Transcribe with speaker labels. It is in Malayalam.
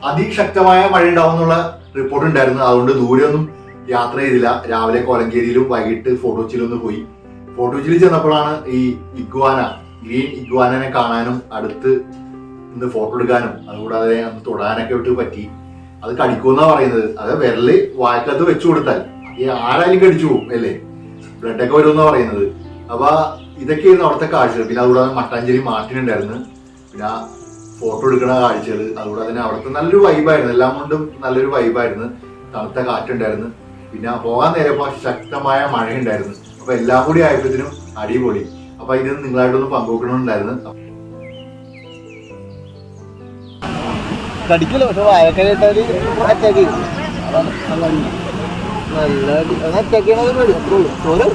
Speaker 1: അതിശക്തമായ മഴ ഉണ്ടാവും എന്നുള്ള റിപ്പോർട്ട് ഉണ്ടായിരുന്നു. അതുകൊണ്ട് ദൂരെയൊന്നും യാത്ര ചെയ്തില്ല. രാവിലെ കോലഞ്ചേരിയിലും വൈകിട്ട് ഫോർട്ട് കൊച്ചിയിലൊന്ന് പോയി. ഫോർട്ട് കൊച്ചിയിൽ ചെന്നപ്പോഴാണ് ഈ ഗ്രീൻ ഇഗ്വാനെ കാണാനും അടുത്ത് ഇന്ന് ഫോട്ടോ എടുക്കാനും അതുകൂടാതെ അന്ന് തൊടാനൊക്കെ വിട്ട് പറ്റി. അത് കടിക്കുമെന്നാ പറയുന്നത്. അത് വിരല് വായക്കകത്ത് വെച്ചു കൊടുത്താൽ ആരായാലും കടിച്ചു പോകും അല്ലേ, ബ്ലഡൊക്കെ വരുമെന്നാ പറയുന്നത്. അപ്പൊ ഇതൊക്കെയായിരുന്നു അവിടുത്തെ കാഴ്ചകൾ. പിന്നെ അതുകൂടാതെ മട്ടാഞ്ചേരി മാർട്ടിനുണ്ടായിരുന്നു. പിന്നെ ഫോട്ടോ എടുക്കുന്ന കാഴ്ചകൾ, അതുകൂടാതെ തന്നെ അവിടുത്തെ നല്ലൊരു വൈബായിരുന്നു. എല്ലാം കൊണ്ടും നല്ലൊരു വൈബായിരുന്നു. തണുത്ത കാറ്റുണ്ടായിരുന്നു. പിന്നെ പോകാൻ നേരപ്പോ ശക്തമായ മഴയുണ്ടായിരുന്നു. അപ്പൊ എല്ലാം കൂടി ആയപ്പോഴത്തേനും അടിപൊളി. അപ്പൊ ഇത് നിങ്ങളായിട്ടൊന്ന് പങ്കുവെക്കണമെന്നുണ്ടായിരുന്നു.
Speaker 2: കടിക്കില്ല, പക്ഷെ വായക്കരയിട്ടാല് അറ്റാക്ക് ചെയ്യും. നല്ല അറ്റാക്ക് ചെയ്യണത് പേടി, അത്രേ ഉള്ളൂ. ചോറ്